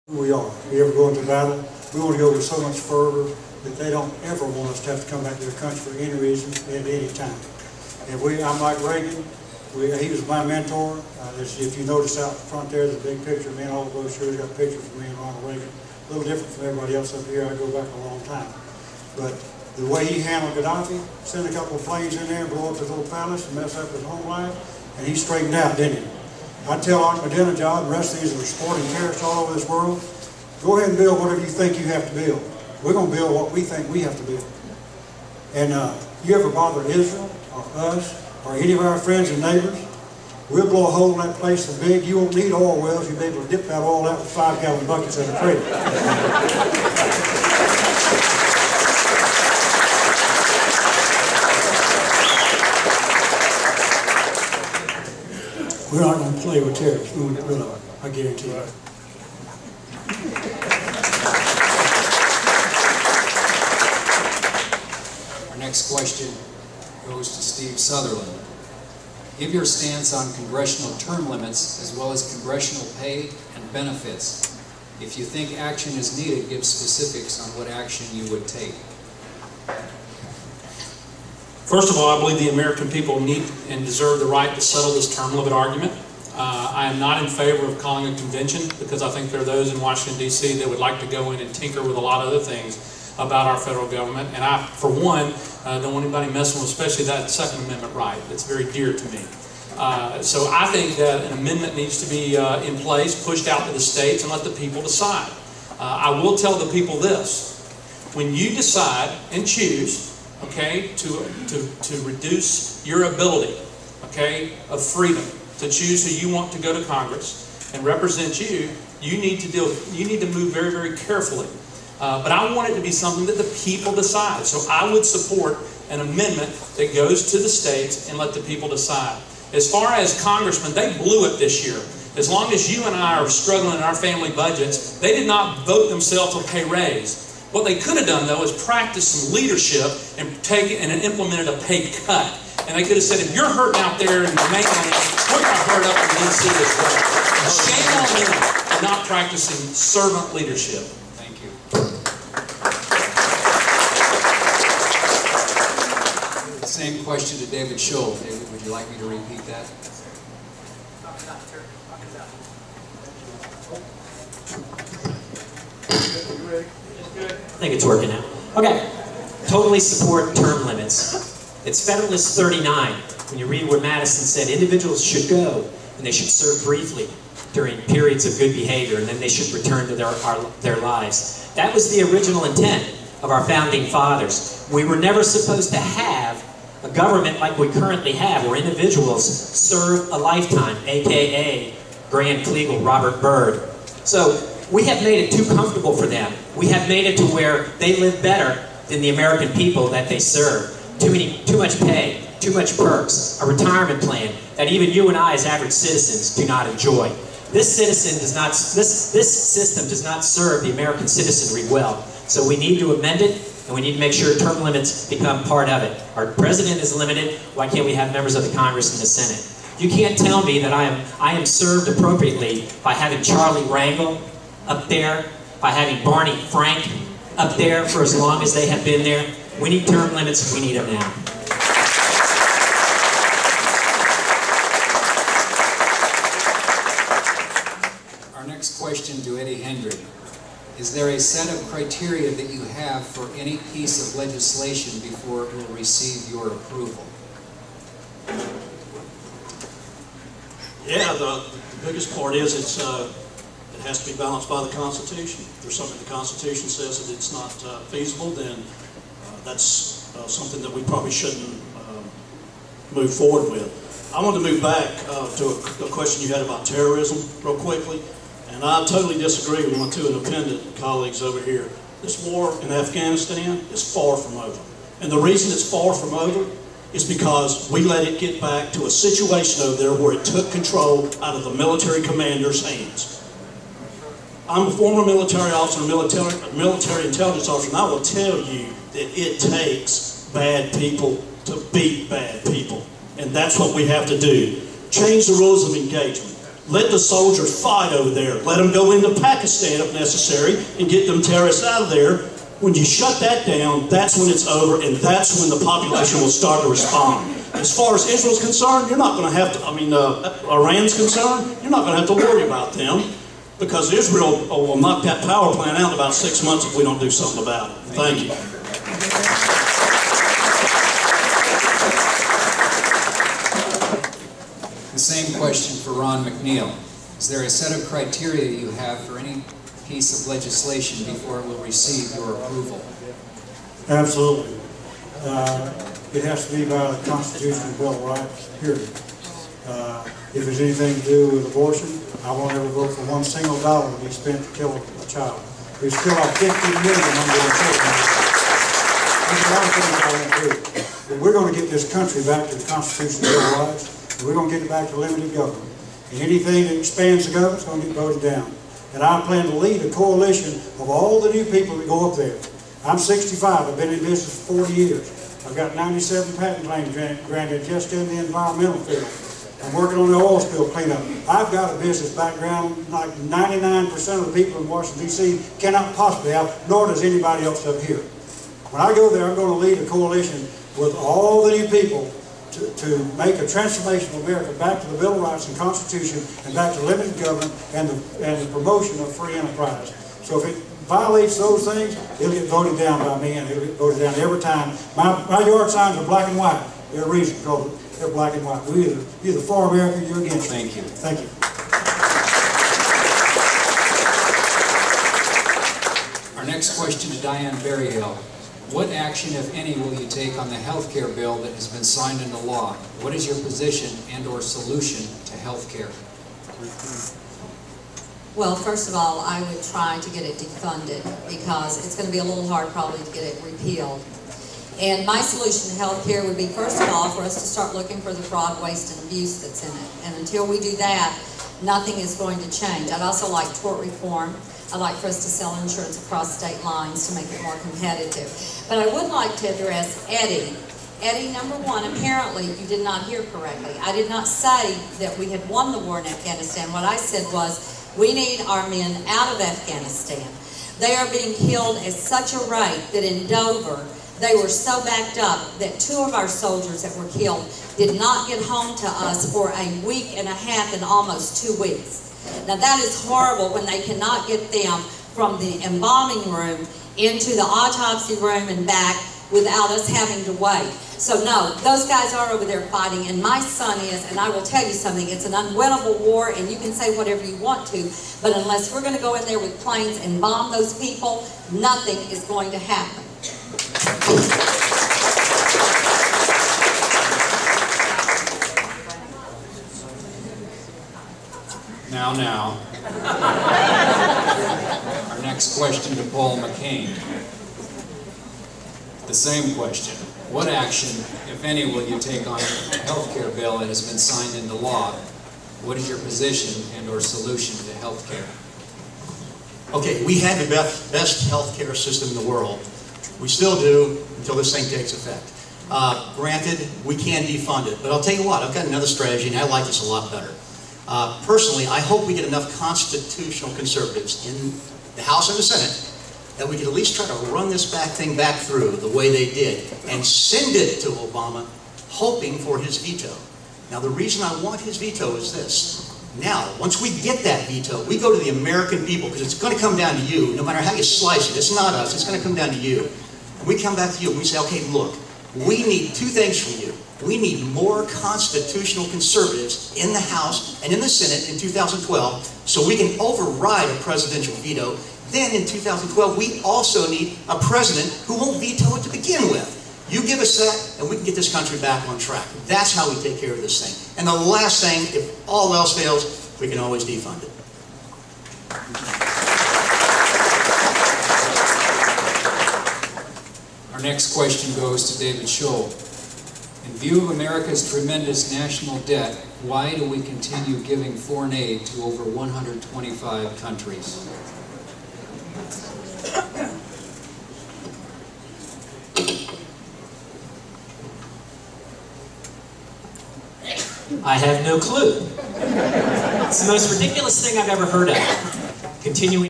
Who we are. We ever go into battle, we want to go with so much fervor that they don't ever want us to have to come back to their country for any reason at any time. And I'm like Reagan. He was my mentor. If you notice out front there, there's a big picture of me and all the brochures. Got pictures of me and Ronald Reagan. A little different from everybody else up here. I go back a long time. But the way he handled Gaddafi, sent a couple of planes in there and blow up his little palace and mess up his home life, and he straightened out, didn't he? I tell Ahmadinejad and the rest of these that are supporting terrorists all over this world, go ahead and build whatever you think you have to build. We're going to build what we think we have to build. And you ever bother Israel or us or any of our friends and neighbors, we'll blow a hole in that place so big you won't need oil wells. You'll be able to dip that oil out with 5-gallon buckets at a creek. We're not going to play with terrorists. We won't get rid of them. I guarantee you. Our next question goes to Steve Sutherland. Give your stance on congressional term limits as well as congressional pay and benefits. If you think action is needed, give specifics on what action you would take. First of all, I believe the American people need and deserve the right to settle this term limit argument. I am not in favor of calling a convention because I think there are those in Washington, D.C. that would like to go in and tinker with a lot of other things about our federal government. And I, for one, don't want anybody messing with especially that Second Amendment right. It's very dear to me. So I think that an amendment needs to be in place, pushed out to the states, and let the people decide. I will tell the people this. When you decide and choose, okay, to reduce your ability, okay, of freedom to choose who you want to go to Congress and represent you, you need to move very, very carefully. But I want it to be something that the people decide. So I would support an amendment that goes to the states and let the people decide. As far as congressmen, they blew it this year. As long as you and I are struggling in our family budgets, they did not vote themselves a pay raise. What they could have done, though, is practice some leadership and implemented a pay cut. And they could have said, if you're hurting out there in the mainland, we're going to hurt up in D.C. as well. Shame on them for not practicing servant leadership. Thank you. Same question to David Scholl. David, would you like me to repeat that? I think it's working now. Okay. Totally support term limits. It's Federalist 39. When you read where Madison said individuals should go and they should serve briefly during periods of good behavior and then they should return to their lives. That was the original intent of our founding fathers. We were never supposed to have a government like we currently have where individuals serve a lifetime, aka Grand Kleagle, Robert Byrd. So we have made it too comfortable for them. We have made it to where they live better than the American people that they serve. Too much pay, too much perks, a retirement plan that even you and I as average citizens do not enjoy. This system does not serve the American citizenry well. So we need to amend it, and we need to make sure term limits become part of it. Our president is limited. Why can't we have members of the Congress and the Senate? You can't tell me that I am served appropriately by having Charlie Rangel up there, by having Barney Frank up there for as long as they have been there. We need term limits. We need them now. Our next question to Eddie Hendry. Is there a set of criteria that you have for any piece of legislation before it will receive your approval? Yeah, the biggest part is it has to be balanced by the Constitution. If there's something the Constitution says that it's not feasible, then that's something that we probably shouldn't move forward with. I want to move back to a question you had about terrorism real quickly, and I totally disagree with my two independent colleagues over here. This war in Afghanistan is far from over. And the reason it's far from over is because we let it get back to a situation over there where it took control out of the military commander's hands. I'm a former military officer, military intelligence officer, and I will tell you that it takes bad people to beat bad people. And that's what we have to do. Change the rules of engagement. Let the soldiers fight over there. Let them go into Pakistan if necessary and get them terrorists out of there. When you shut that down, that's when it's over, and that's when the population will start to respond. As far as Israel's concerned, you're not going to have to, Iran's concerned, you're not going to have to worry about them, because Israel will knock that power plant out in about 6 months if we don't do something about it. Thank you. The same question for Ron McNeil. Is there a set of criteria you have for any piece of legislation before it will receive your approval? Absolutely. It has to be by the Constitution and Bill of Rights, period. If there's anything to do with abortion, I won't ever vote for one single dollar to be spent to kill a child. We still have 50 million unborn children. There's a lot of things I won't do. But we're going to get this country back to the Constitution and Bill of Rights, and we're going to get it back to limited government. And anything that expands the government is going to get voted down. And I plan to lead a coalition of all the new people that go up there. I'm 65. I've been in business for 40 years. I've got 97 patent claims granted just in the environmental field. I'm working on the oil spill cleanup. I've got a business background like 99% of the people in Washington, D.C. cannot possibly have, nor does anybody else up here. When I go there, I'm going to lead a coalition with all the new people to make a transformation of America back to the Bill of Rights and Constitution and back to limited government and the promotion of free enterprise. So if it violates those things, it'll get voted down by me, and it'll get voted down every time. My yard signs are black and white. There's a reason, because they're black and white. We're either for America or you're against it. Thank you. Thank you. Our next question to Diane Berryhill. What action, if any, will you take on the health care bill that has been signed into law? What is your position and or solution to health care? Well, first of all, I would try to get it defunded, because it's going to be a little hard probably to get it repealed. And my solution to health care would be, first of all, for us to start looking for the fraud, waste, and abuse that's in it. And until we do that, nothing is going to change. I'd also like tort reform. I'd like for us to sell insurance across state lines to make it more competitive. But I would like to address Eddie. Eddie, number one, apparently you did not hear correctly. I did not say that we had won the war in Afghanistan. What I said was, we need our men out of Afghanistan. They are being killed at such a rate that in Dover, they were so backed up that 2 of our soldiers that were killed did not get home to us for a week and a half and almost 2 weeks. Now that is horrible when they cannot get them from the embalming room into the autopsy room and back without us having to wait. So no, those guys are over there fighting, and my son is, and I will tell you something, it's an unwinnable war, and you can say whatever you want to, but unless we're going to go in there with planes and bomb those people, nothing is going to happen. Now. Our next question to Paul McCain. The same question. What action, if any, will you take on a health care bill that has been signed into law? What is your position and or solution to health care? Okay, we had the best health care system in the world. We still do until this thing takes effect. Granted, we can defund it, but I'll tell you what, I've got another strategy, and I like this a lot better. Personally, I hope we get enough constitutional conservatives in the House and the Senate that we could at least try to run this thing back through the way they did and send it to Obama, hoping for his veto. Now, the reason I want his veto is this. Now, once we get that veto, we go to the American people, because it's going to come down to you, no matter how you slice it. It's not us. It's going to come down to you. And we come back to you and we say, okay, look, we need 2 things from you. We need more constitutional conservatives in the House and in the Senate in 2012 so we can override a presidential veto. Then in 2012, we also need a president who won't veto it to begin with. You give us that, and we can get this country back on track. That's how we take care of this thing. And the last thing, if all else fails, we can always defund it. Our next question goes to David Scholl. In view of America's tremendous national debt, why do we continue giving foreign aid to over 125 countries? I have no clue. It's the most ridiculous thing I've ever heard of. Continuing